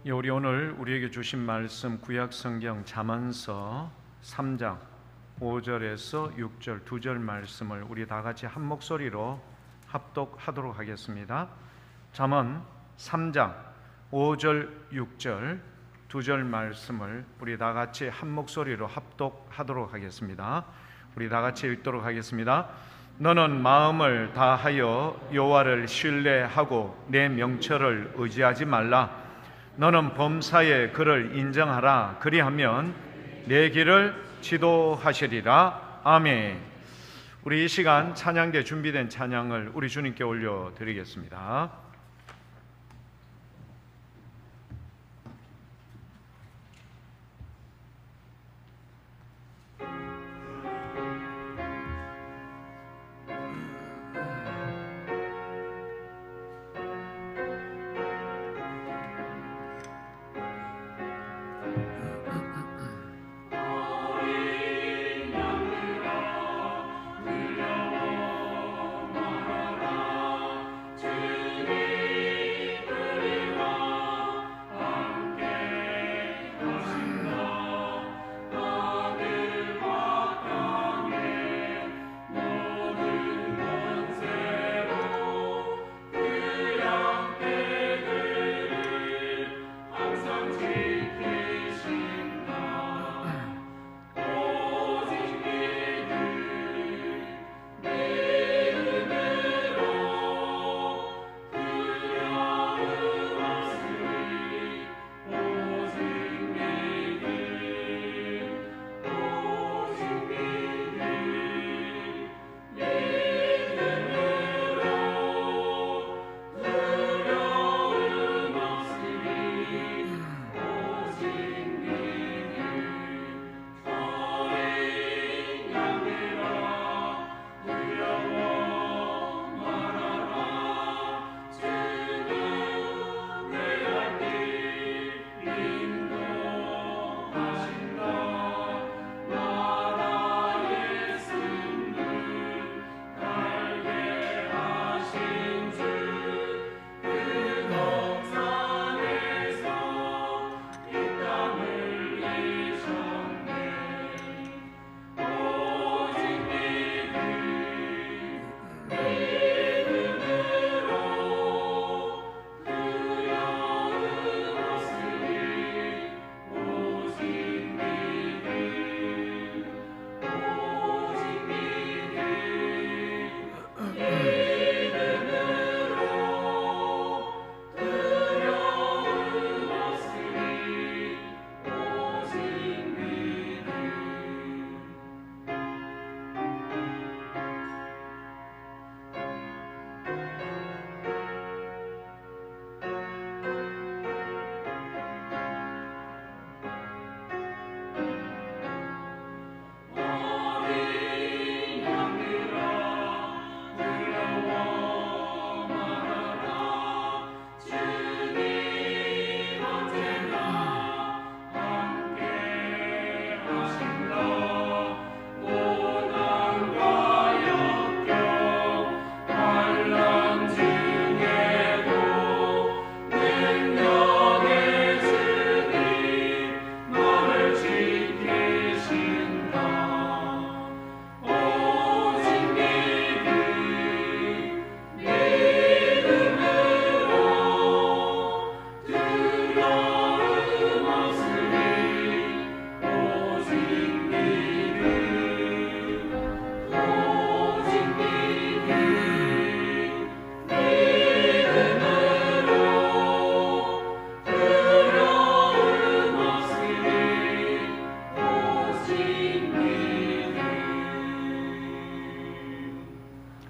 우리 오늘 우리에게 주신 말씀 구약성경 잠언서 3장 5절에서 6절 2절 말씀을 우리 다 같이 한 목소리로 합독하도록 하겠습니다. 잠언 3장 5절 6절 2절 말씀을 우리 다 같이 한 목소리로 합독하도록 하겠습니다. 우리 다 같이 읽도록 하겠습니다. 너는 마음을 다하여 여호와를 신뢰하고 내 명철을 의지하지 말라. 너는 범사에 그를 인정하라. 그리하면 내 길을 지도하시리라. 아멘. 우리 이 시간 찬양대 준비된 찬양을 우리 주님께 올려드리겠습니다.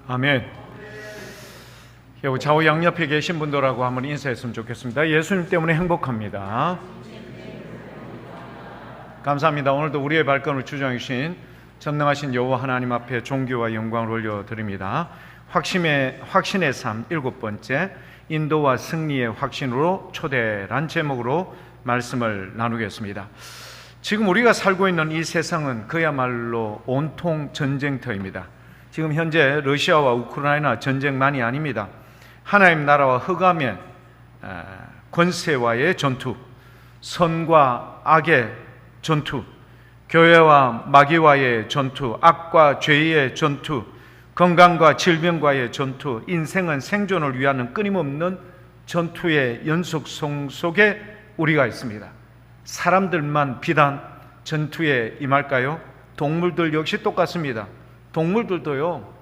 아멘. 좌우 양옆에 계신 분들하고 한번 인사했으면 좋겠습니다. 예수님 때문에 행복합니다. 감사합니다. 오늘도 우리의 발걸음을 주장해 주신 전능하신 여호와 하나님 앞에 존귀와 영광을 올려드립니다. 확신의 삶 7번째, 인도와 승리의 확신으로 초대란 제목으로 말씀을 나누겠습니다. 지금 우리가 살고 있는 이 세상은 그야말로 온통 전쟁터입니다. 지금 현재 러시아와 우크라이나 전쟁만이 아닙니다. 하나님 나라와 흑암에 권세와의 전투, 선과 악의 전투, 교회와 마귀와의 전투, 악과 죄의 전투, 건강과 질병과의 전투, 인생은 생존을 위한 끊임없는 전투의 연속성 속에 우리가 있습니다. 사람들만 비단 전투에 임할까요? 동물들 역시 똑같습니다. 동물들도요,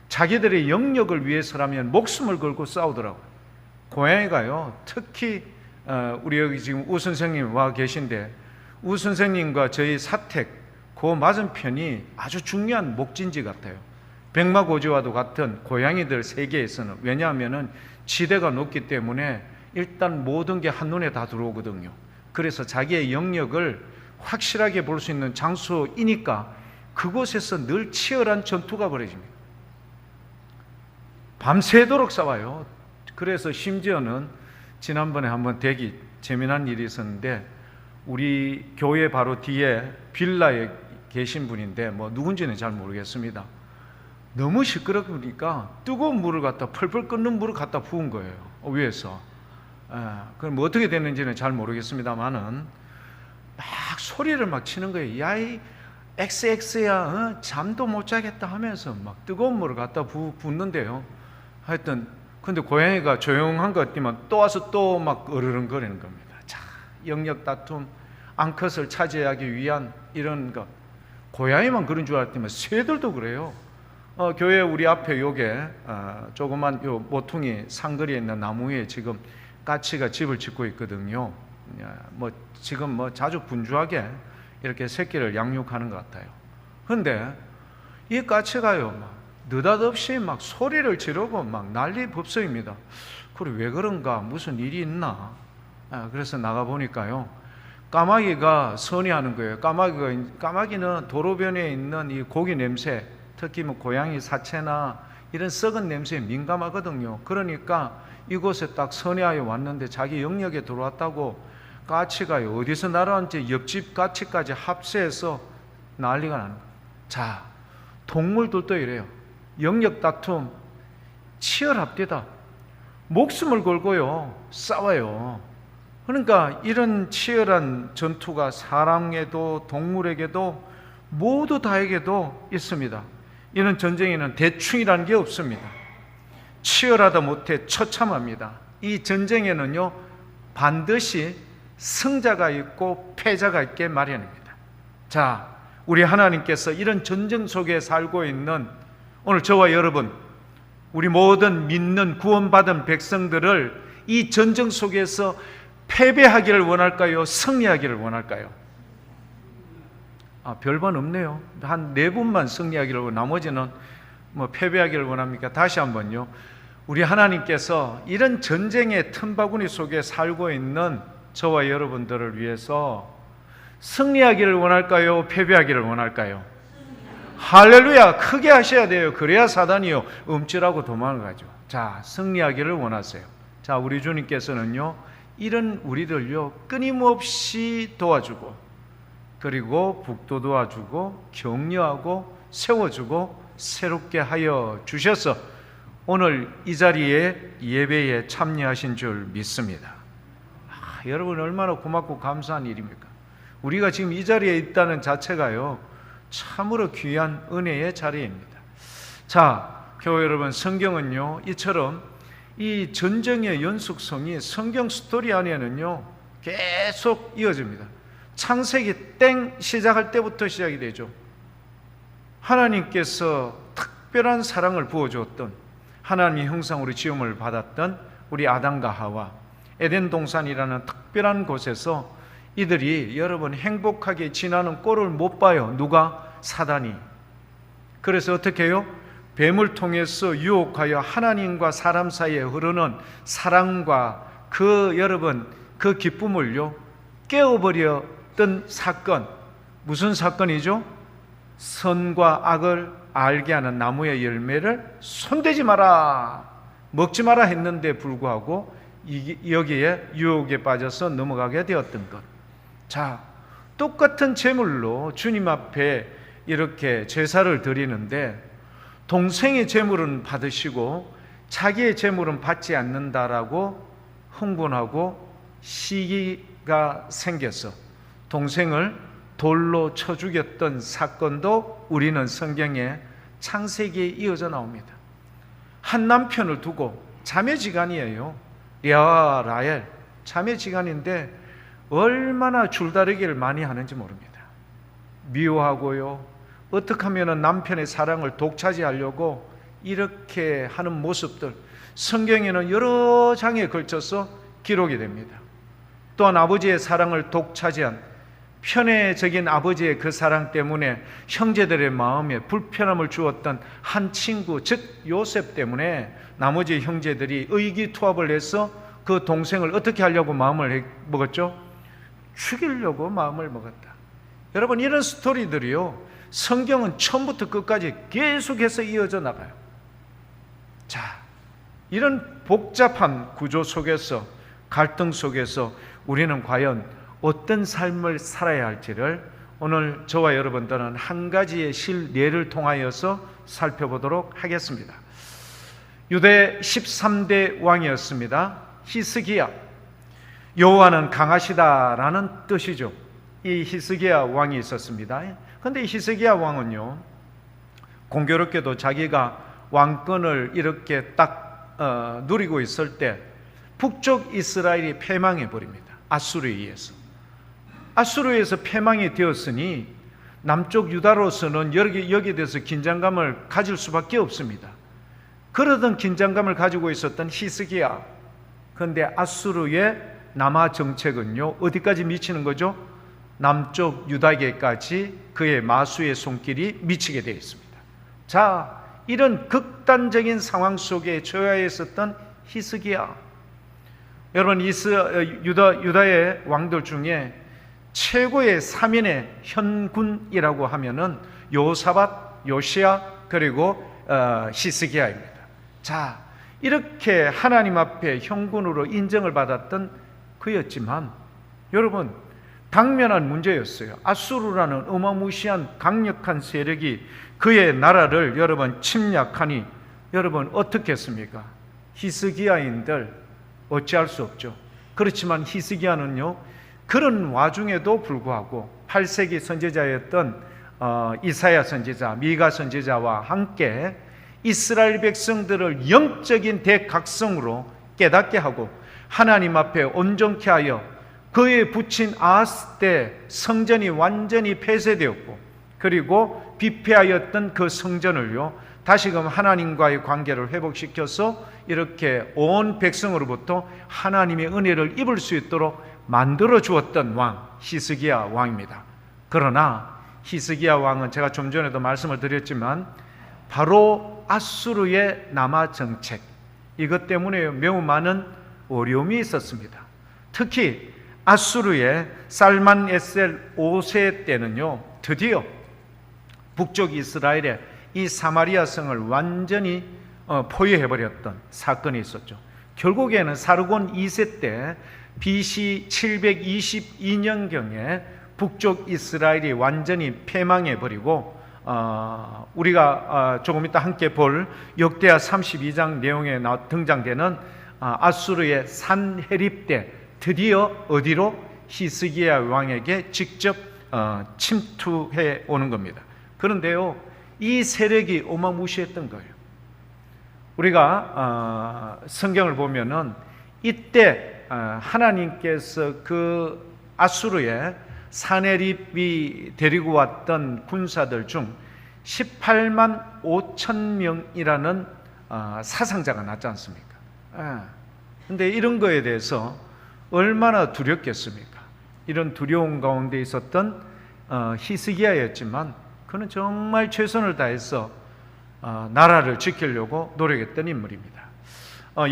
자기들의 영역을 위해서라면 목숨을 걸고 싸우더라고요. 고양이가요, 특히 우리 여기 지금 우 선생님 와 계신데, 우 선생님과 저희 사택 그 맞은편이 아주 중요한 목진지 같아요. 백마고지와도 같은 고양이들 세계에서는. 왜냐하면 지대가 높기 때문에 일단 모든 게 한눈에 다 들어오거든요. 그래서 자기의 영역을 확실하게 볼 수 있는 장소이니까 그곳에서 늘 치열한 전투가 벌어집니다. 밤새도록 싸워요. 그래서 심지어는 지난번에 한번 되게 재미난 일이 있었는데, 우리 교회 바로 뒤에 빌라에 계신 분인데 뭐 누군지는 잘 모르겠습니다. 너무 시끄럽으니까 뜨거운 물을 갖다 펄펄 끓는 물을 갖다 부은 거예요, 위에서. 그럼 뭐 어떻게 됐는지는 잘 모르겠습니다만은 막 소리를 막 치는 거예요. 야이 XX야, 잠도 못 자겠다 하면서 막 뜨거운 물을 갖다 붓는데요. 하여튼 근데 고양이가 조용한 것 같지만 또 와서 또 막 으르렁거리는 겁니다. 자, 영역 다툼, 암컷을 차지하기 위한 이런 것. 고양이만 그런 줄 알았더니 새들도 그래요. 교회 우리 앞에 요게 조그만 요 모퉁이 상거리에 있는 나무에 지금 까치가 집을 짓고 있거든요. 뭐 지금 뭐 자주 분주하게 이렇게 새끼를 양육하는 것 같아요. 그런데 이 까치가요, 막 느닷없이 막 소리를 지르고 막 난리 법석입니다. 그래, 왜 그런가? 무슨 일이 있나? 그래서 나가 보니까요, 까마귀가 선회하는 거예요. 까마귀는 도로변에 있는 이 고기 냄새, 특히 뭐 고양이 사체나 이런 썩은 냄새에 민감하거든요. 그러니까 이곳에 딱 선회하여 왔는데 자기 영역에 들어왔다고 까치가 어디서 날아왔는지 옆집 까치까지 합세해서 난리가 나는 거예요. 자, 동물들도 이래요. 영역 다툼 치열합디다. 목숨을 걸고요, 싸워요. 그러니까 이런 치열한 전투가 사람에게도 동물에게도 모두 다에게도 있습니다. 이런 전쟁에는 대충이라는 게 없습니다. 치열하다 못해 처참합니다. 이 전쟁에는요, 반드시 승자가 있고 패자가 있게 마련입니다. 자, 우리 하나님께서 이런 전쟁 속에 살고 있는 오늘 저와 여러분, 우리 모든 믿는 구원받은 백성들을 이 전쟁 속에서 패배하기를 원할까요? 승리하기를 원할까요? 별반 없네요. 한 4분만 승리하기를 원하고 나머지는 뭐 패배하기를 원합니까? 다시 한번요. 우리 하나님께서 이런 전쟁의 틈바구니 속에 살고 있는 저와 여러분들을 위해서 승리하기를 원할까요? 패배하기를 원할까요? 할렐루야! 크게 하셔야 돼요. 그래야 사단이요, 움찔하고 도망을 가죠. 자, 승리하기를 원하세요. 자, 우리 주님께서는요, 이런 우리들요, 끊임없이 도와주고, 그리고 북돋도와주고 격려하고 세워주고 새롭게 하여 주셔서 오늘 이 자리에 예배에 참여하신 줄 믿습니다. 여러분 얼마나 고맙고 감사한 일입니까? 우리가 지금 이 자리에 있다는 자체가요, 참으로 귀한 은혜의 자리입니다. 자, 교회 여러분, 성경은요, 이처럼 이 전쟁의 연속성이 성경 스토리 안에는요 계속 이어집니다. 창세기 땡 시작할 때부터 시작이 되죠. 하나님께서 특별한 사랑을 부어주었던, 하나님의 형상으로 지음을 받았던 우리 아담과 하와, 에덴 동산이라는 특별한 곳에서 이들이 여러분 행복하게 지나는 꼴을 못 봐요. 누가? 사단이. 그래서 어떻게 해요? 뱀을 통해서 유혹하여 하나님과 사람 사이에 흐르는 사랑과 여러분 그 기쁨을요 깨어버렸던 사건. 무슨 사건이죠? 선과 악을 알게 하는 나무의 열매를 손대지 마라, 먹지 마라 했는데 불구하고 여기에 유혹에 빠져서 넘어가게 되었던 것. 자, 똑같은 제물로 주님 앞에 이렇게 제사를 드리는데 동생의 제물은 받으시고 자기의 제물은 받지 않는다라고 흥분하고 시기가 생겨서 동생을 돌로 쳐 죽였던 사건도 우리는 성경에 창세기에 이어져 나옵니다. 한 남편을 두고 자매지간이에요. 레아와 라헬 자매지간인데 얼마나 줄다리기를 많이 하는지 모릅니다. 미워하고요, 어떻게 하면 남편의 사랑을 독차지하려고 이렇게 하는 모습들, 성경에는 여러 장에 걸쳐서 기록이 됩니다. 또한 아버지의 사랑을 독차지한 편애적인 아버지의 그 사랑 때문에 형제들의 마음에 불편함을 주었던 한 친구, 즉 요셉 때문에 나머지 형제들이 의기투합을 해서 그 동생을 어떻게 하려고 마음을 먹었죠? 죽이려고 마음을 먹었다. 여러분, 이런 스토리들이요, 성경은 처음부터 끝까지 계속해서 이어져 나가요. 자, 이런 복잡한 구조 속에서, 갈등 속에서 우리는 과연 어떤 삶을 살아야 할지를 오늘 저와 여러분들은 한 가지의 실례를 통하여서 살펴보도록 하겠습니다. 유대 13대 왕이었습니다. 히스기야. 여호와는 강하시다라는 뜻이죠. 이 히스기야 왕이 있었습니다. 그런데 히스기야 왕은요, 공교롭게도 자기가 왕권을 이렇게 딱 누리고 있을 때 북쪽 이스라엘이 패망해 버립니다. 아수르에 의해서. 아수르에서 패망이 되었으니 남쪽 유다로서는 여기에 대해서 긴장감을 가질 수밖에 없습니다. 그러던 긴장감을 가지고 있었던 히스기야. 그런데 아수르의 남하 정책은요, 어디까지 미치는 거죠? 남쪽 유다계까지 그의 마수의 손길이 미치게 되어 있습니다. 자, 이런 극단적인 상황 속에 처해 있었던 히스기야. 여러분, 유다의 왕들 중에 최고의 3인의 현군이라고 하면은 요사밧, 요시야, 그리고 히스기야입니다. 자, 이렇게 하나님 앞에 현군으로 인정을 받았던 그였지만, 여러분, 당면한 문제였어요. 아수르라는 어마무시한 강력한 세력이 그의 나라를 여러분 침략하니, 여러분 어떻게 했습니까? 히스기야인들 어찌할 수 없죠. 그렇지만 히스기야는요, 그런 와중에도 불구하고 8세기 선지자였던 이사야 선지자, 미가 선지자와 함께 이스라엘 백성들을 영적인 대각성으로 깨닫게 하고 하나님 앞에 온전케 하여 그에 붙인 아하스 때 성전이 완전히 폐쇄되었고, 그리고 비폐하였던 그 성전을요 다시금 하나님과의 관계를 회복시켜서 이렇게 온 백성으로부터 하나님의 은혜를 입을 수 있도록 만들어 주었던 왕, 히스기야 왕입니다. 그러나 히스기야 왕은 제가 좀 전에도 말씀을 드렸지만 바로 아수르의 남하 정책, 이것 때문에 매우 많은 어려움이 있었습니다. 특히 아수르의 살만에셀 5세 때는요, 드디어 북쪽 이스라엘의 이 사마리아 성을 완전히 포위해버렸던 사건이 있었죠. 결국에는 사르곤 2세 때 BC 722년경에 북쪽 이스라엘이 완전히 패망해버리고 우리가 조금 이따 함께 볼 역대하 32장 내용에 등장되는 아수르의 산헤립 때 드디어 어디로? 히스기야 왕에게 직접 침투해 오는 겁니다. 그런데요, 이 세력이 어마무시했던 거예요. 우리가 성경을 보면은 이때 하나님께서 그 아수르의 산헤립이 데리고 왔던 군사들 중 18만 5천 명이라는 사상자가 났지 않습니까? 그런데 이런 거에 대해서 얼마나 두렵겠습니까? 이런 두려움 가운데 있었던 히스기야였지만 그는 정말 최선을 다해서 나라를 지키려고 노력했던 인물입니다.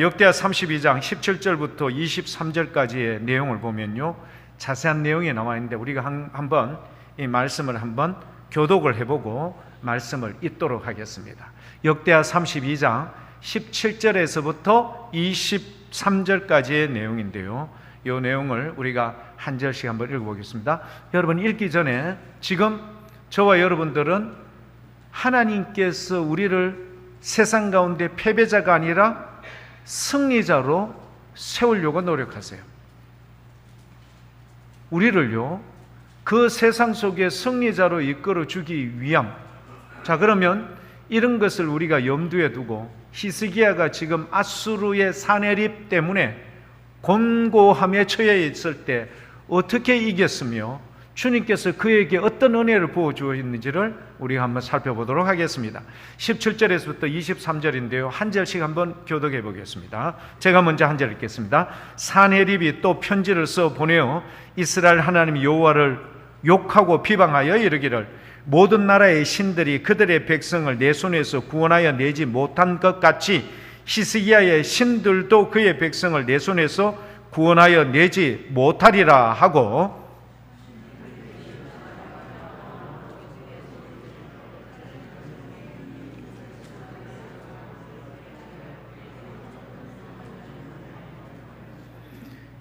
역대하 32장 17절부터 23절까지의 내용을 보면요, 자세한 내용이 나와 있는데 우리가 한번 이 말씀을 한번 교독을 해보고 말씀을 잇도록 하겠습니다. 역대하 32장 17절에서부터 23절까지의 내용인데요, 이 내용을 우리가 한 절씩 한번 읽어보겠습니다. 여러분, 읽기 전에 지금 저와 여러분들은 하나님께서 우리를 세상 가운데 패배자가 아니라 승리자로 세우려고 노력하세요. 우리를요 그 세상 속에 승리자로 이끌어 주기 위함. 자, 그러면 이런 것을 우리가 염두에 두고 히스기야가 지금 아수르의 산해립 때문에 곤고함에 처해 있을 때 어떻게 이겼으며 주님께서 그에게 어떤 은혜를 부어주었는지를 우리가 한번 살펴보도록 하겠습니다. 17절에서부터 23절인데요. 한 절씩 한번 교독해 보겠습니다. 제가 먼저 한 절 읽겠습니다. 산해립이 또 편지를 써 보내어 이스라엘 하나님 여호와를 욕하고 비방하여 이르기를 모든 나라의 신들이 그들의 백성을 내 손에서 구원하여 내지 못한 것 같이 히스기야의 신들도 그의 백성을 내 손에서 구원하여 내지 못하리라 하고,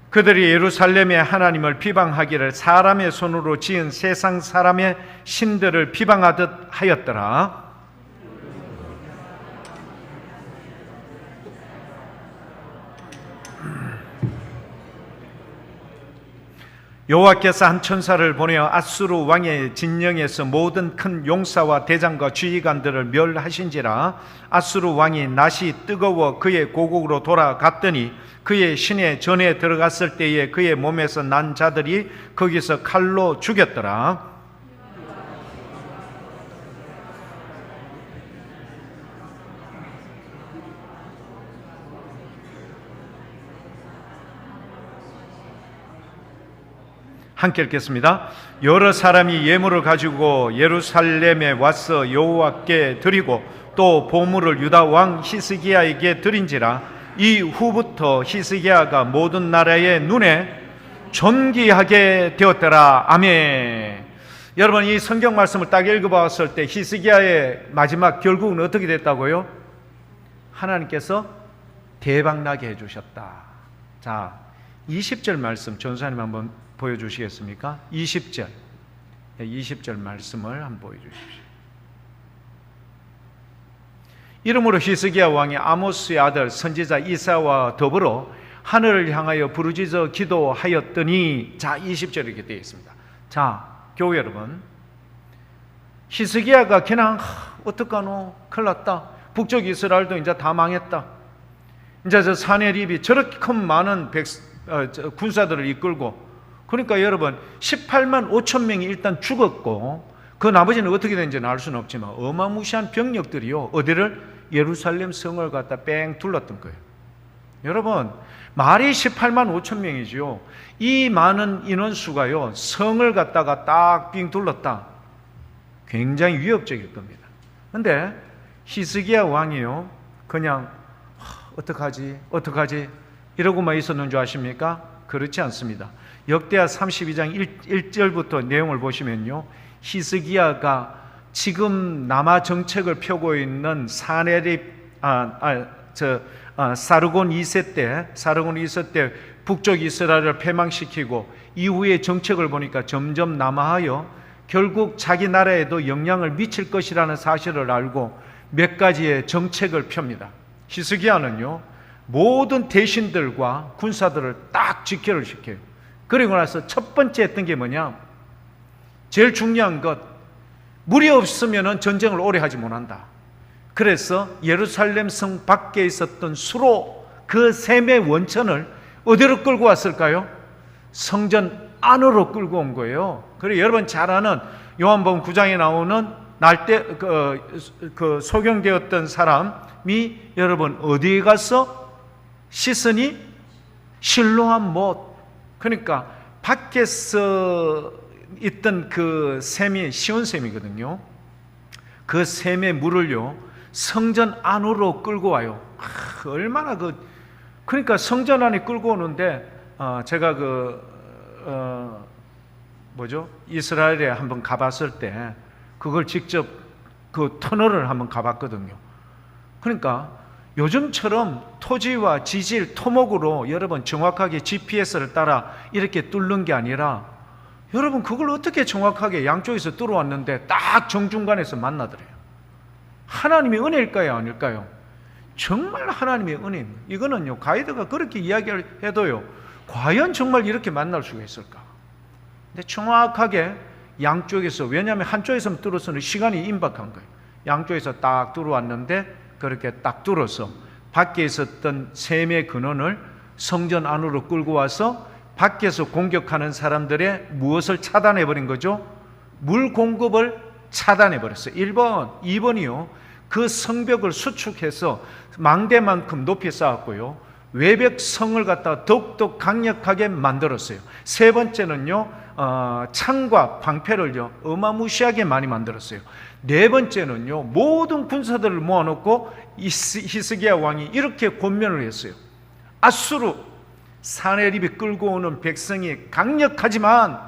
그들이 예루살렘의 하나님을 비방하기를 사람의 손으로 지은 세상 사람의 신들을 비방하듯 하였더라. 여호와께서 한 천사를 보내어 아수르 왕의 진영에서 모든 큰 용사와 대장과 지휘관들을 멸하신지라. 아수르 왕이 낯이 뜨거워 그의 고국으로 돌아갔더니 그의 신의 전에 들어갔을 때에 그의 몸에서 난 자들이 거기서 칼로 죽였더라. 함께 읽겠습니다. 여러 사람이 예물을 가지고 예루살렘에 와서 여호와께 드리고 또 보물을 유다 왕 히스기야에게 드린지라. 이후부터 히스기야가 모든 나라의 눈에 존귀하게 되었더라. 아멘. 여러분, 이 성경 말씀을 딱 읽어봤을 때 히스기야의 마지막 결국은 어떻게 됐다고요? 하나님께서 대박나게 해주셨다. 자, 20절 말씀 전사님 한번 보여주시겠습니까? 20절 말씀을 한번 보여주십시오. 이러므로 히스기야 왕이 아모스의 아들 선지자 이사야와 더불어 하늘을 향하여 부르짖어 기도하였더니, 자, 20절 이렇게 되어 있습니다. 자, 교회 여러분, 히스기야가 그냥 어떡하노, 큰일 났다, 북쪽 이스라엘도 이제 다 망했다, 이제 저 산해립이 저렇게 큰 많은 군사들을 이끌고, 그러니까 여러분 18만 5천 명이 일단 죽었고 그 나머지는 어떻게 된지는 알 수는 없지만 어마무시한 병력들이요 어디를? 예루살렘 성을 갖다 뺑 둘렀던 거예요. 여러분, 말이 18만 5천 명이지요. 이 많은 인원수가요 성을 갖다가 딱 빙 둘렀다. 굉장히 위협적일 겁니다. 그런데 히스기야 왕이요 그냥 어떡하지 이러고만 있었는 줄 아십니까? 그렇지 않습니다. 역대하 32장 1절부터 내용을 보시면요, 히스기야가 지금 남아 정책을 펴고 있는 사르곤 2세 때 북쪽 이스라엘을 패망시키고 이후의 정책을 보니까 점점 남하하여 결국 자기 나라에도 영향을 미칠 것이라는 사실을 알고 몇 가지의 정책을 펴니다. 히스기야는요 모든 대신들과 군사들을 딱 직결을 시켜요. 그리고 나서 첫 번째 했던 게 뭐냐? 제일 중요한 것, 물이 없으면 전쟁을 오래 하지 못한다. 그래서 예루살렘 성 밖에 있었던 수로 그 샘의 원천을 어디로 끌고 왔을까요? 성전 안으로 끌고 온 거예요. 그리고 여러분 잘 아는 요한복음 9장에 나오는 날때 그 소경되었던 사람이 여러분 어디에 가서 씻으니? 실로암 못. 그러니까 밖에서 있던 그 샘이 시온샘이거든요. 그 샘의 물을요 성전 안으로 끌고 와요. 얼마나 그러니까 성전 안에 끌고 오는데 제가 이스라엘에 한번 가봤을 때 그걸 직접 그 터널을 한번 가봤거든요. 그러니까 요즘처럼 토지와 지질, 토목으로 여러분 정확하게 GPS를 따라 이렇게 뚫는 게 아니라 여러분 그걸 어떻게 정확하게 양쪽에서 뚫어왔는데 딱 정중간에서 만나더래요. 하나님의 은혜일까요? 아닐까요? 정말 하나님의 은혜입니다. 이거는요 가이드가 그렇게 이야기를 해도요 과연 정말 이렇게 만날 수가 있을까? 근데 정확하게 양쪽에서, 왜냐하면 한쪽에서 뚫어서는 시간이 임박한 거예요. 양쪽에서 딱 뚫어왔는데 그렇게 딱 뚫어서 밖에 있었던 셈의 근원을 성전 안으로 끌고 와서 밖에서 공격하는 사람들의 무엇을 차단해 버린 거죠? 물 공급을 차단해 버렸어요. 1번, 2번이요. 그 성벽을 수축해서 망대만큼 높이 쌓았고요. 외벽성을 갖다가 더욱더 강력하게 만들었어요. 세 번째는요, 창과 방패를요 어마무시하게 많이 만들었어요. 네 번째는요, 모든 군사들을 모아놓고 히스기야 왕이 이렇게 권면을 했어요. 아수르 사내립이 끌고 오는 백성이 강력하지만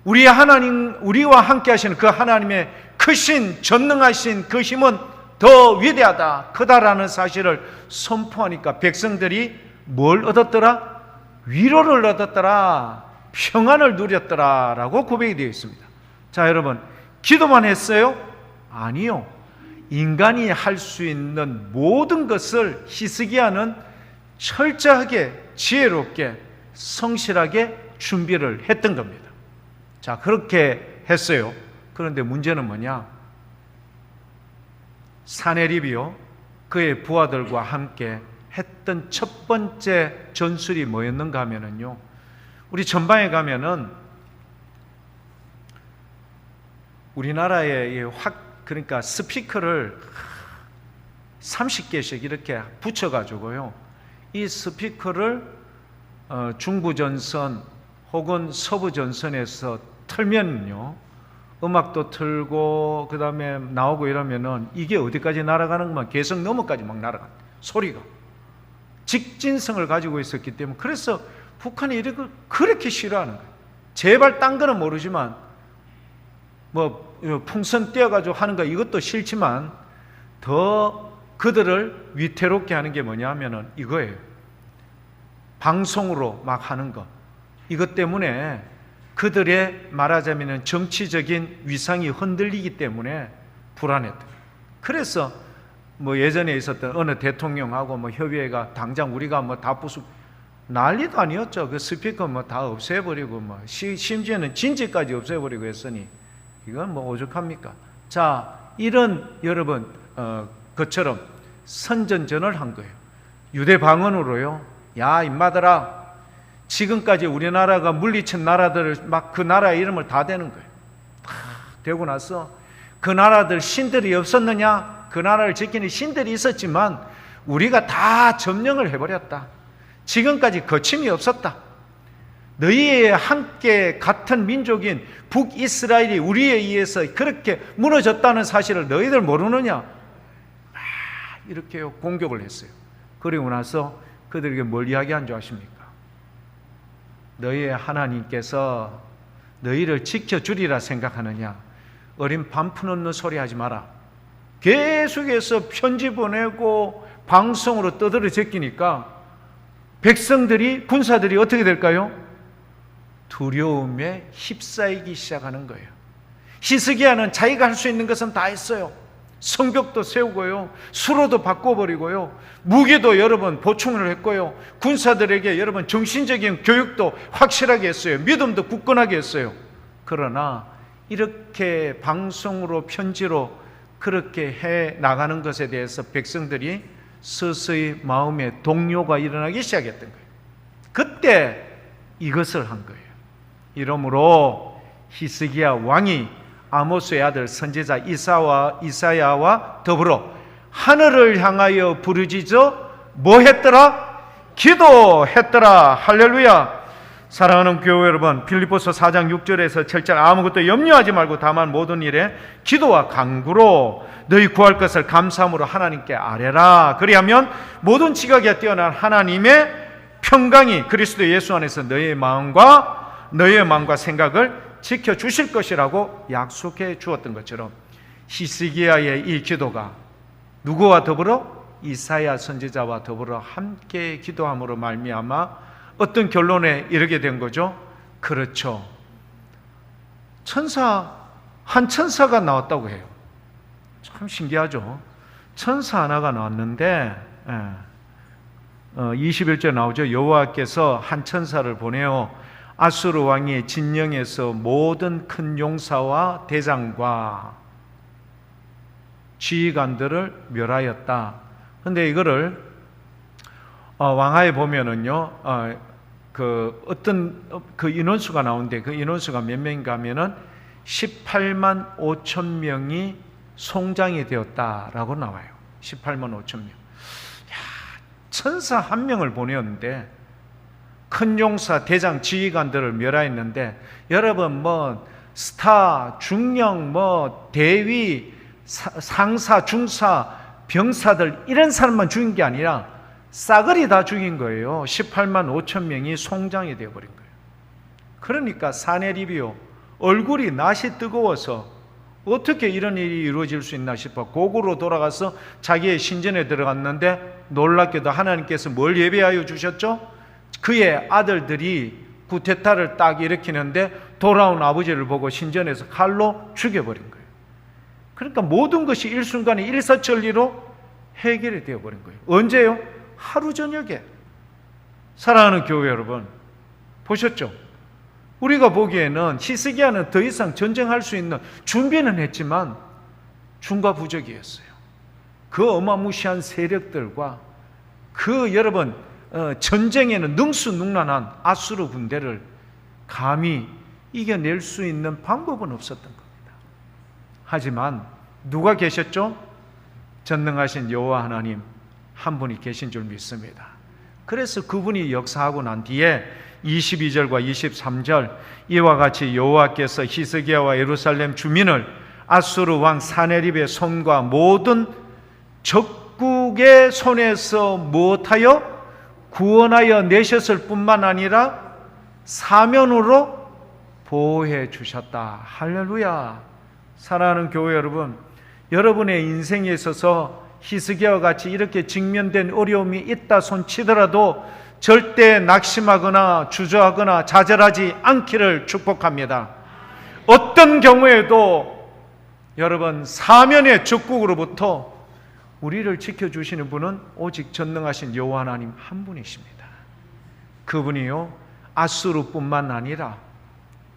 우리 하나님, 우리와 함께 하시는 그 하나님의 크신 전능하신 그 힘은 더 위대하다, 크다라는 사실을 선포하니까 백성들이 뭘 얻었더라? 위로를 얻었더라, 평안을 누렸더라 라고 고백이 되어 있습니다. 자, 여러분, 기도만 했어요? 아니요. 인간이 할 수 있는 모든 것을 히스기야는 철저하게 지혜롭게 성실하게 준비를 했던 겁니다. 자, 그렇게 했어요. 그런데 문제는 뭐냐? 사내립이요, 그의 부하들과 함께 했던 첫 번째 전술이 뭐였는가 하면은요, 우리 전방에 가면은 우리나라에 그러니까 스피커를 30개씩 이렇게 붙여가지고요, 이 스피커를 중부전선 혹은 서부전선에서 틀면요, 음악도 틀고 그 다음에 나오고 이러면은 이게 어디까지 날아가는 것만 개성 너머까지 막 날아가, 소리가 직진성을 가지고 있었기 때문에, 그래서 북한이 이렇게 그렇게 싫어하는 거예요. 제발 딴 거는 모르지만 뭐 풍선 띄어가지고 하는 거 이것도 싫지만 더 그들을 위태롭게 하는 게 뭐냐 하면은 이거예요. 방송으로 막 하는 거, 이것 때문에 그들의 말하자면 정치적인 위상이 흔들리기 때문에 불안했다. 그래서 뭐 예전에 있었던 어느 대통령하고 뭐 협의회가 당장 우리가 뭐 다 부수 난리도 아니었죠. 그 스피커 뭐 다 없애버리고 뭐 심지어는 진지까지 없애버리고 했으니 이건 뭐 오죽합니까? 자, 이런 여러분 것처럼 선전전을 한 거예요. 유대 방언으로요. 야, 임마들아, 지금까지 우리나라가 물리친 나라들을 막 그 나라의 이름을 다 대는 거예요. 되고 나서 그 나라들 신들이 없었느냐? 그 나라를 지키는 신들이 있었지만 우리가 다 점령을 해버렸다. 지금까지 거침이 없었다. 너희의 함께 같은 민족인 북이스라엘이 우리에 의해서 그렇게 무너졌다는 사실을 너희들 모르느냐? 이렇게 공격을 했어요. 그리고 나서 그들에게 뭘 이야기한 줄 아십니까? 너희의 하나님께서 너희를 지켜주리라 생각하느냐? 어린 반푼 없는 소리 하지 마라. 계속해서 편지 보내고 방송으로 떠들어 제끼니까 백성들이, 군사들이 어떻게 될까요? 두려움에 휩싸이기 시작하는 거예요. 히스기야는 자기가 할 수 있는 것은 다 했어요. 성벽도 세우고요, 수로도 바꿔버리고요, 무기도 여러 번 보충을 했고요, 군사들에게 여러 번 정신적인 교육도 확실하게 했어요. 믿음도 굳건하게 했어요. 그러나 이렇게 방송으로 편지로 그렇게 해 나가는 것에 대해서 백성들이 서서히 마음에 동요가 일어나기 시작했던 거예요. 그때 이것을 한 거예요. 이러므로 히스기야 왕이 아모스의 아들 선지자 이사야와 더불어 하늘을 향하여 부르짖어 뭐 했더라? 기도했더라. 할렐루야. 사랑하는 교회 여러분, 빌립보서 4장 6절에서 7절 아무것도 염려하지 말고 다만 모든 일에 기도와 간구로 너희 구할 것을 감사함으로 하나님께 아뢰라. 그리하면 모든 지각에 뛰어난 하나님의 평강이 그리스도 예수 안에서 너희의 마음과 생각을 지켜주실 것이라고 약속해 주었던 것처럼 히스기야의 이 기도가 누구와 더불어? 이사야 선지자와 더불어 함께 기도함으로 말미암아 어떤 결론에 이르게 된 거죠? 그렇죠. 한 천사가 나왔다고 해요. 참 신기하죠. 천사 하나가 나왔는데 21절 나오죠. 여호와께서 한 천사를 보내어 아수르 왕이 진영에서 모든 큰 용사와 대장과 지휘관들을 멸하였다. 근데 이거를 왕하에 보면은요, 어떤 인원수가 나오는데 그 인원수가 몇 명인가 하면은 18만 5천 명이 송장이 되었다라고 나와요. 18만 5천 명. 천사 한 명을 보내었는데 큰 용사, 대장, 지휘관들을 멸하였는데, 여러분 스타, 중령, 대위, 상사, 중사, 병사들 이런 사람만 죽인 게 아니라 싸그리 다 죽인 거예요. 18만 5천 명이 송장이 되어버린 거예요. 그러니까 사네립이요, 얼굴이 낯이 뜨거워서 어떻게 이런 일이 이루어질 수 있나 싶어 고구로 돌아가서 자기의 신전에 들어갔는데, 놀랍게도 하나님께서 뭘 예배하여 주셨죠? 그의 아들들이 구테타를 딱 일으키는데 돌아온 아버지를 보고 신전에서 칼로 죽여버린 거예요. 그러니까 모든 것이 일순간에 일사천리로 해결이 되어버린 거예요. 언제요? 하루 저녁에. 사랑하는 교회 여러분, 보셨죠? 우리가 보기에는 히스기야는 더 이상 전쟁할 수 있는 준비는 했지만 중과부적이었어요. 그 어마무시한 세력들과 여러분 전쟁에는 능수능란한 아수르 군대를 감히 이겨낼 수 있는 방법은 없었던 겁니다. 하지만 누가 계셨죠? 전능하신 여호와 하나님 한 분이 계신 줄 믿습니다. 그래서 그분이 역사하고 난 뒤에 22절과 23절, 이와 같이 여호와께서 히스기야와 예루살렘 주민을 아수르 왕 사네립의 손과 모든 적국의 손에서 무엇하여 구원하여 내셨을 뿐만 아니라 사면으로 보호해 주셨다. 할렐루야. 사랑하는 교회 여러분, 여러분의 인생에 있어서 히스기야와 같이 이렇게 직면된 어려움이 있다 손치더라도 절대 낙심하거나 주저하거나 좌절하지 않기를 축복합니다. 어떤 경우에도 여러분 사면의 적국으로부터 우리를 지켜주시는 분은 오직 전능하신 여호와 하나님 한 분이십니다. 그분이요, 아수르뿐만 아니라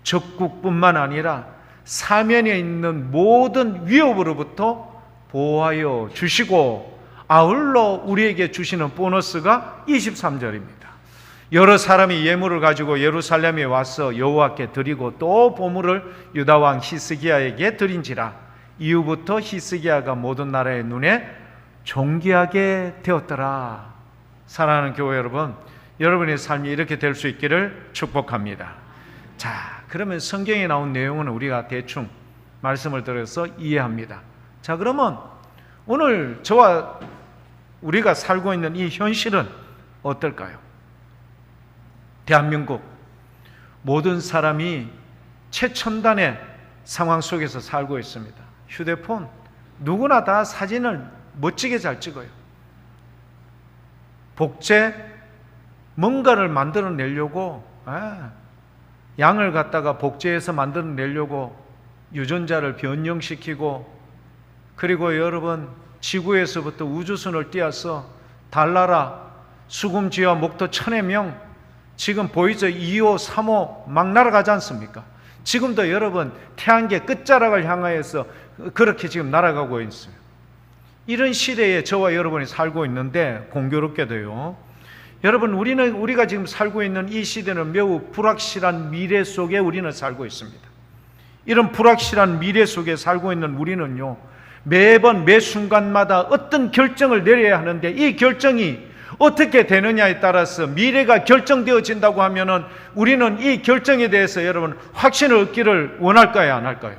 적국뿐만 아니라 사면에 있는 모든 위협으로부터 보호하여 주시고, 아울러 우리에게 주시는 보너스가 23절입니다. 여러 사람이 예물을 가지고 예루살렘에 와서 여호와께 드리고 또 보물을 유다왕 히스기야에게 드린지라. 이후부터 히스기야가 모든 나라의 눈에 존귀하게 되었더라. 사랑하는 교회 여러분, 여러분의 삶이 이렇게 될 수 있기를 축복합니다. 자, 그러면 성경에 나온 내용은 우리가 대충 말씀을 들어서 이해합니다. 자, 그러면 오늘 저와 우리가 살고 있는 이 현실은 어떨까요? 대한민국 모든 사람이 최첨단의 상황 속에서 살고 있습니다. 휴대폰, 누구나 다 사진을 멋지게 잘 찍어요. 복제, 뭔가를 만들어내려고 양을 갖다가 복제해서 만들어내려고 유전자를 변형시키고, 그리고 여러분 지구에서부터 우주선을 띄어서 달나라, 수금지와 목도 천의 명, 지금 보이죠? 2호, 3호 막 날아가지 않습니까? 지금도 여러분 태양계 끝자락을 향하여서 그렇게 지금 날아가고 있어요. 이런 시대에 저와 여러분이 살고 있는데, 공교롭게도요, 여러분 우리가 지금 살고 있는 이 시대는 매우 불확실한 미래 속에 우리는 살고 있습니다. 이런 불확실한 미래 속에 살고 있는 우리는요, 매번 매 순간마다 어떤 결정을 내려야 하는데, 이 결정이 어떻게 되느냐에 따라서 미래가 결정되어진다고 하면은 우리는 이 결정에 대해서 여러분 확신을 얻기를 원할까요, 안 할까요?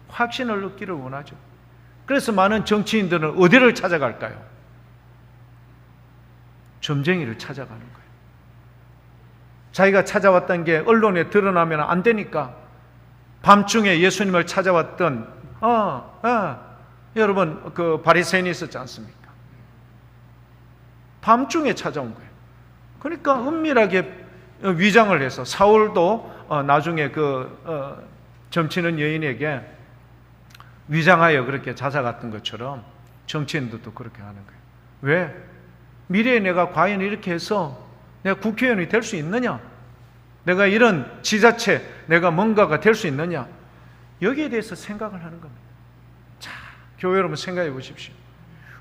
확신을 얻기를 원하죠. 그래서 많은 정치인들은 어디를 찾아갈까요? 점쟁이를 찾아가는 거예요. 자기가 찾아왔던 게 언론에 드러나면 안 되니까 밤중에 예수님을 찾아왔던 여러분 그 바리새인이 있었지 않습니까? 밤중에 찾아온 거예요. 그러니까 은밀하게 위장을 해서, 사울도 나중에 점치는 여인에게 위장하여 그렇게 찾아갔던 것처럼 정치인들도 그렇게 하는 거예요. 왜? 미래에 내가 과연 이렇게 해서 내가 국회의원이 될 수 있느냐? 내가 이런 지자체, 내가 뭔가가 될 수 있느냐? 여기에 대해서 생각을 하는 겁니다. 자, 교회 여러분 생각해 보십시오.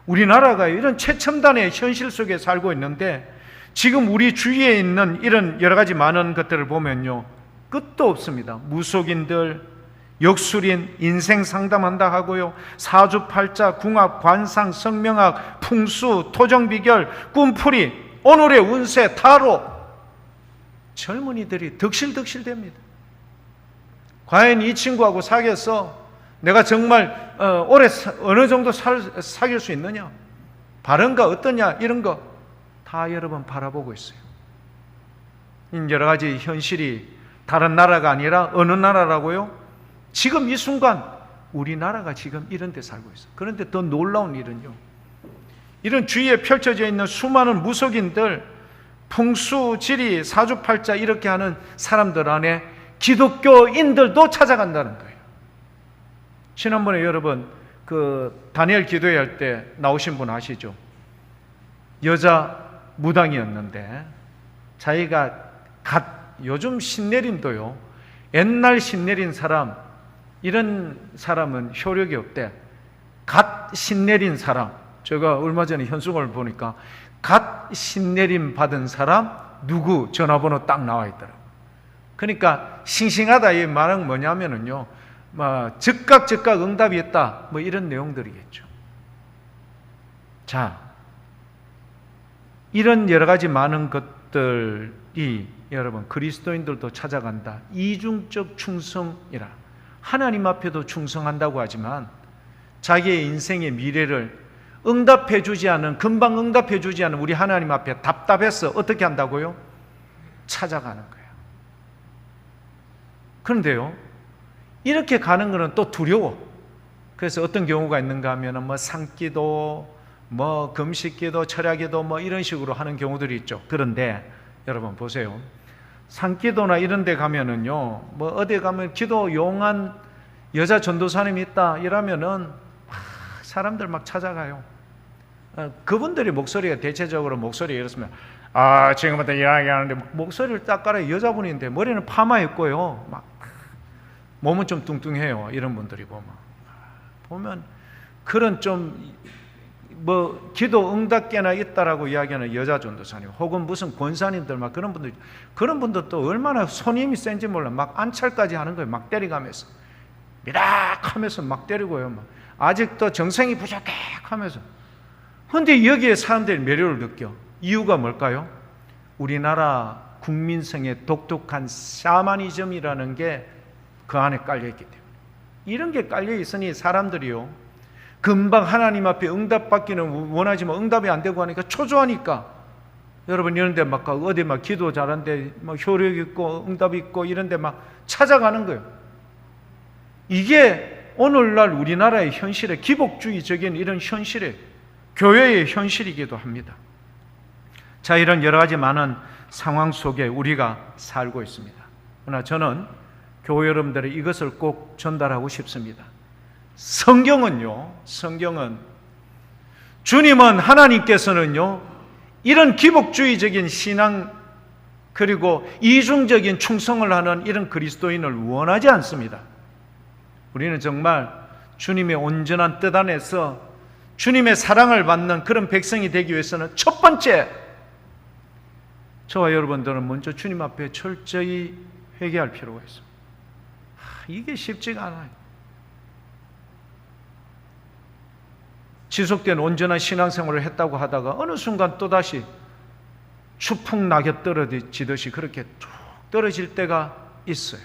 우리나라가 이런 최첨단의 현실 속에 살고 있는데 지금 우리 주위에 있는 이런 여러 가지 많은 것들을 보면요, 끝도 없습니다. 무속인들, 역술인, 인생 상담한다 하고요, 사주팔자, 궁합, 관상, 성명학, 풍수, 토정비결, 꿈풀이, 오늘의 운세, 타로. 젊은이들이 덕실덕실됩니다. 과연 이 친구하고 사귀어서 내가 정말 오래 어느 정도 사귈 수 있느냐? 바른가 어떠냐? 이런 거 다 여러분 바라보고 있어요. 여러 가지 현실이 다른 나라가 아니라 어느 나라라고요? 지금 이 순간 우리나라가 지금 이런 데 살고 있어요. 그런데 더 놀라운 일은요, 이런 주위에 펼쳐져 있는 수많은 무속인들, 풍수, 지리, 사주팔자 이렇게 하는 사람들 안에 기독교인들도 찾아간다는 거예요. 지난번에 여러분 그 다니엘 기도회 때 나오신 분 아시죠? 여자 무당이었는데 자기가 요즘 신내림도요, 옛날 신내린 사람, 이런 사람은 효력이 없대. 갓 신내린 사람, 제가 얼마 전에 현수막을 보니까 갓 신내림 받은 사람 누구 전화번호 딱 나와 있더라고요. 그러니까 싱싱하다 이 말은 뭐냐면은요, 즉각 응답이 있다, 뭐 이런 내용들이겠죠. 자, 이런 여러 가지 많은 것들이 여러분 그리스도인들도 찾아간다. 이중적 충성이라. 하나님 앞에도 충성한다고 하지만 자기의 인생의 미래를 응답해주지 않은, 금방 응답해주지 않은 우리 하나님 앞에 답답해서 어떻게 한다고요? 찾아가는 거예요. 그런데요, 이렇게 가는 것은 또 두려워. 그래서 어떤 경우가 있는가 하면 뭐 산기도, 뭐 금식기도, 철야기도 뭐 이런 식으로 하는 경우들이 있죠. 그런데 여러분 보세요. 산기도나 이런 데 가면은요, 뭐 어디 가면 기도 용한 여자 전도사님이 있다 이러면은 사람들 막 찾아가요. 그분들이 목소리가 대체적으로 목소리가 이렇습니다. 지금부터 이야기하는데 목소리를 딱 깔아요. 여자분인데 머리는 파마했고요, 막 몸은 좀 뚱뚱해요. 이런 분들이 보면 그런 좀 뭐 기도 응답계나 있다라고 이야기하는 여자 전도사님, 혹은 무슨 권사님들 막 그런 분들도 얼마나 손님이 센지 몰라. 막 안찰까지 하는 거예요. 막 때리가면서 미락하면서 막 때리고요. 막 아직도 정성이 부족해 하면서. 그런데 여기에 사람들이 매력을 느껴. 이유가 뭘까요? 우리나라 국민성의 독특한 샤머니즘이라는 게 그 안에 깔려있기 때문에. 이런 게 깔려있으니 사람들이요, 금방 하나님 앞에 응답받기는 원하지만 응답이 안 되고 하니까 초조하니까, 여러분 이런 데 막 어디 막 기도 잘하는데 막 효력 있고 응답 있고 이런 데 막 찾아가는 거예요. 이게 오늘날 우리나라의 현실의 기복주의적인 이런 현실의 교회의 현실이기도 합니다. 자, 이런 여러 가지 많은 상황 속에 우리가 살고 있습니다. 그러나 저는 교회 여러분들이 이것을 꼭 전달하고 싶습니다. 성경은 주님은, 하나님께서는요, 이런 기복주의적인 신앙 그리고 이중적인 충성을 하는 이런 그리스도인을 원하지 않습니다. 우리는 정말 주님의 온전한 뜻 안에서 주님의 사랑을 받는 그런 백성이 되기 위해서는 첫 번째, 저와 여러분들은 먼저 주님 앞에 철저히 회개할 필요가 있습니다. 이게 쉽지가 않아요. 지속된 온전한 신앙생활을 했다고 하다가 어느 순간 또다시 추풍 낙엽 떨어지듯이 그렇게 툭 떨어질 때가 있어요.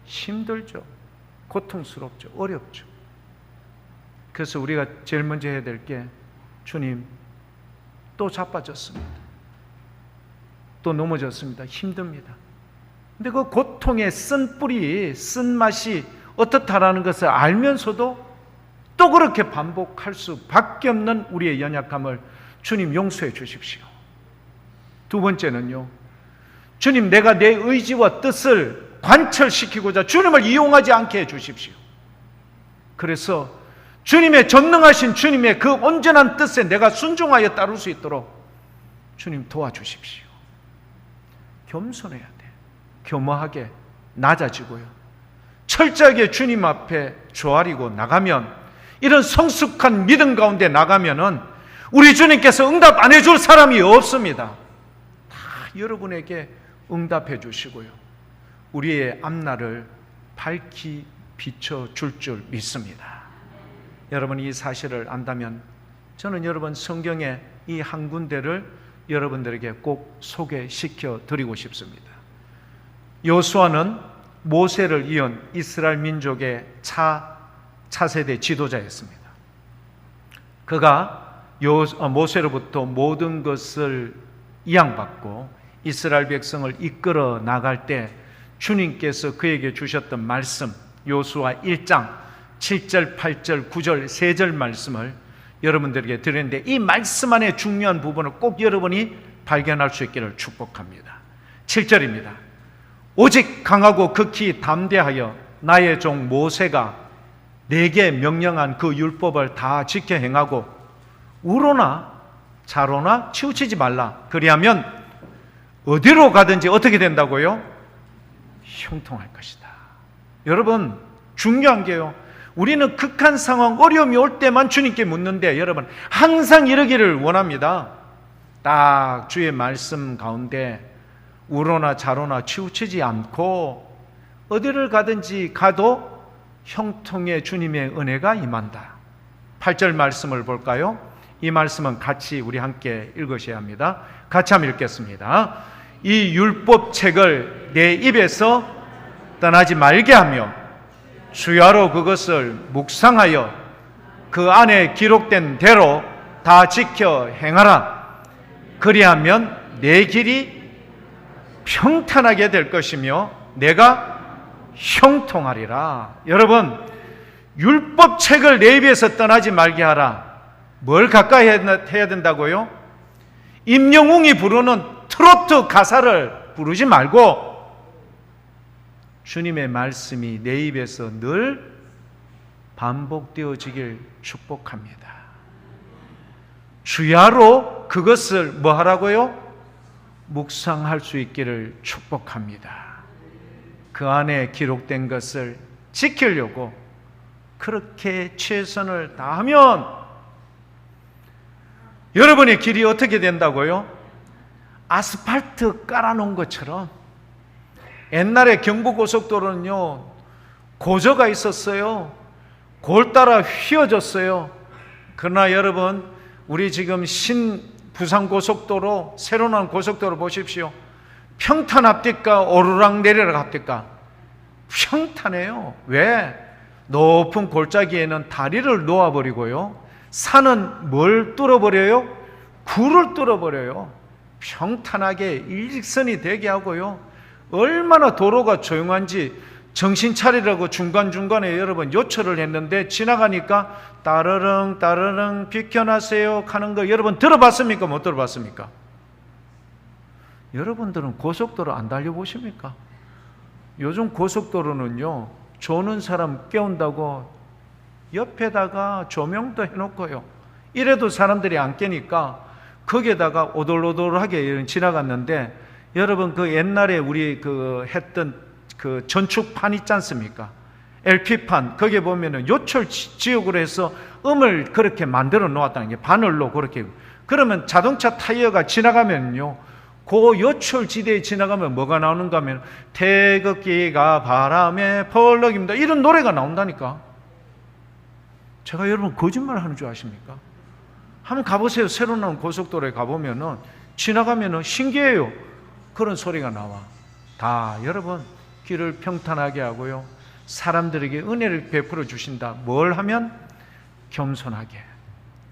힘들죠. 고통스럽죠. 어렵죠. 그래서 우리가 제일 먼저 해야 될 게, 주님, 또 자빠졌습니다. 또 넘어졌습니다. 힘듭니다. 근데 그 고통의 쓴뿌리, 쓴맛이 어떻다라는 것을 알면서도 또 그렇게 반복할 수밖에 없는 우리의 연약함을 주님 용서해 주십시오. 두 번째는요, 주님, 내가 내 의지와 뜻을 관철시키고자 주님을 이용하지 않게 해 주십시오. 그래서 주님의 전능하신 주님의 그 온전한 뜻에 내가 순종하여 따를 수 있도록 주님 도와주십시오. 겸손해야 돼. 겸허하게 낮아지고요, 철저하게 주님 앞에 조아리고 나가면, 이런 성숙한 믿음 가운데 나가면은 우리 주님께서 응답 안 해줄 사람이 없습니다. 다 여러분에게 응답해 주시고요, 우리의 앞날을 밝히 비춰줄 줄 믿습니다. 여러분이 이 사실을 안다면 저는 여러분 성경의 이 한 군데를 여러분들에게 꼭 소개시켜 드리고 싶습니다. 여호수아는 모세를 이은 이스라엘 민족의 차세대 지도자였습니다. 그가 모세로부터 모든 것을 이양받고 이스라엘 백성을 이끌어 나갈 때 주님께서 그에게 주셨던 말씀, 여호수아 1장 7절, 8절, 9절, 3절 말씀을 여러분들에게 드렸는데, 이 말씀 안에 중요한 부분을 꼭 여러분이 발견할 수 있기를 축복합니다. 7절입니다. 오직 강하고 극히 담대하여 나의 종 모세가 내게 명령한 그 율법을 다 지켜 행하고 우로나 좌로나 치우치지 말라. 그리하면 어디로 가든지 어떻게 된다고요? 형통할 것이다. 여러분, 중요한 게요, 우리는 극한 상황, 어려움이 올 때만 주님께 묻는데, 여러분 항상 이러기를 원합니다. 딱 주의 말씀 가운데 우로나 좌로나 치우치지 않고 어디를 가든지 가도 형통의 주님의 은혜가 임한다. 8절 말씀을 볼까요? 이 말씀은 같이 우리 함께 읽으셔야 합니다. 같이 한번 읽겠습니다. 이 율법책을 내 입에서 떠나지 말게 하며 주야로 그것을 묵상하여 그 안에 기록된 대로 다 지켜 행하라. 그리하면 내 길이 평탄하게 될 것이며 내가 형통하리라. 여러분, 율법책을 내 입에서 떠나지 말게 하라. 뭘 가까이 해야 된다고요? 임영웅이 부르는 트로트 가사를 부르지 말고 주님의 말씀이 내 입에서 늘 반복되어지길 축복합니다. 주야로 그것을 뭐 하라고요? 묵상할 수 있기를 축복합니다. 그 안에 기록된 것을 지키려고 그렇게 최선을 다하면 여러분의 길이 어떻게 된다고요? 아스팔트 깔아놓은 것처럼. 옛날에 경부고속도로는요, 고저가 있었어요. 골 따라 휘어졌어요. 그러나 여러분, 우리 지금 부산고속도로, 새로 나온 고속도로 보십시오. 평탄합니까? 오르락 내리락 합니까? 평탄해요. 왜? 높은 골짜기에는 다리를 놓아버리고요, 산은 뭘 뚫어버려요? 굴을 뚫어버려요. 평탄하게 일직선이 되게 하고요, 얼마나 도로가 조용한지 정신 차리라고 중간중간에 여러분 요철을 했는데 지나가니까 따르릉 따르릉 비켜나세요 하는 거 여러분 들어봤습니까? 못 들어봤습니까? 여러분들은 고속도로 안 달려보십니까? 요즘 고속도로는요, 조는 사람 깨운다고 옆에다가 조명도 해놓고요, 이래도 사람들이 안 깨니까 거기에다가 오돌오돌하게 지나갔는데, 여러분 그 옛날에 우리 했던 그 전축판 있지 않습니까? LP판, 거기에 보면은 요철 지역으로 해서 음을 그렇게 만들어 놓았다는 게, 바늘로 그렇게. 그러면 자동차 타이어가 지나가면요, 그 요철 지대에 지나가면 뭐가 나오는가 하면 태극기가 바람에 펄럭입니다, 이런 노래가 나온다니까. 제가 여러분 거짓말 하는 줄 아십니까? 한번 가보세요. 새로 나온 고속도로에 가보면은 지나가면은 신기해요. 그런 소리가 나와. 다 여러분 길을 평탄하게 하고요, 사람들에게 은혜를 베풀어 주신다. 뭘 하면? 겸손하게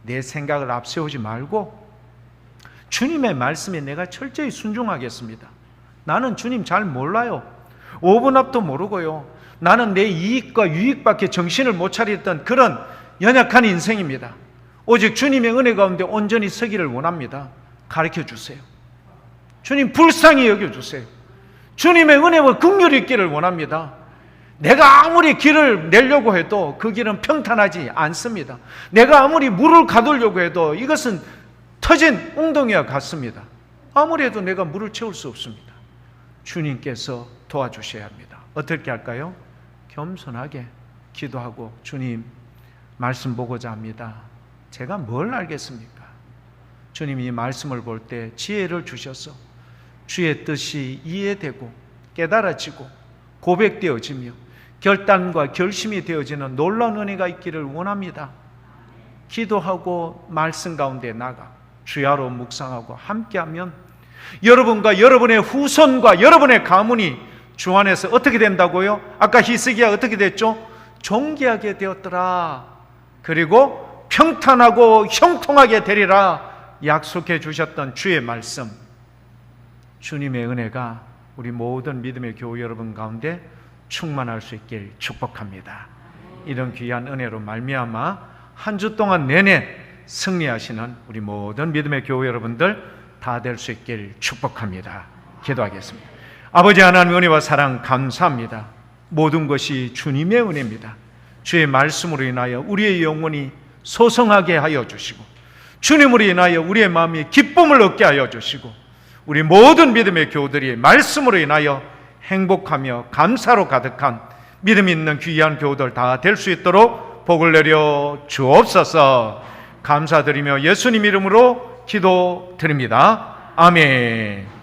내 생각을 앞세우지 말고 주님의 말씀에 내가 철저히 순종하겠습니다. 나는 주님 잘 몰라요. 5분 앞도 모르고요, 나는 내 이익과 유익밖에 정신을 못 차렸던 그런 연약한 인생입니다. 오직 주님의 은혜 가운데 온전히 서기를 원합니다. 가르쳐 주세요. 주님 불쌍히 여겨주세요. 주님의 은혜와 긍휼이 있기를 원합니다. 내가 아무리 길을 내려고 해도 그 길은 평탄하지 않습니다. 내가 아무리 물을 가두려고 해도 이것은 터진 웅덩이와 같습니다. 아무리 해도 내가 물을 채울 수 없습니다. 주님께서 도와주셔야 합니다. 어떻게 할까요? 겸손하게 기도하고, 주님, 말씀 보고자 합니다. 제가 뭘 알겠습니까? 주님이 말씀을 볼 때 지혜를 주셔서 주의 뜻이 이해되고 깨달아지고 고백되어지며 결단과 결심이 되어지는 놀라운 은혜가 있기를 원합니다. 기도하고 말씀 가운데 나가 주야로 묵상하고 함께하면 여러분과 여러분의 후손과 여러분의 가문이 주 안에서 어떻게 된다고요? 아까 히스기야 어떻게 됐죠? 존귀하게 되었더라. 그리고 평탄하고 형통하게 되리라 약속해 주셨던 주의 말씀, 주님의 은혜가 우리 모든 믿음의 교우 여러분 가운데 충만할 수 있길 축복합니다. 이런 귀한 은혜로 말미암아 한 주 동안 내내 승리하시는 우리 모든 믿음의 교우 여러분들 다 될 수 있길 축복합니다. 기도하겠습니다. 아버지 하나님, 은혜와 사랑 감사합니다. 모든 것이 주님의 은혜입니다. 주의 말씀으로 인하여 우리의 영혼이 소성하게 하여 주시고, 주님으로 인하여 우리의 마음이 기쁨을 얻게 하여 주시고, 우리 모든 믿음의 교우들이 말씀으로 인하여 행복하며 감사로 가득한 믿음 있는 귀한 교우들 다 될 수 있도록 복을 내려 주옵소서. 감사드리며 예수님 이름으로 기도드립니다. 아멘.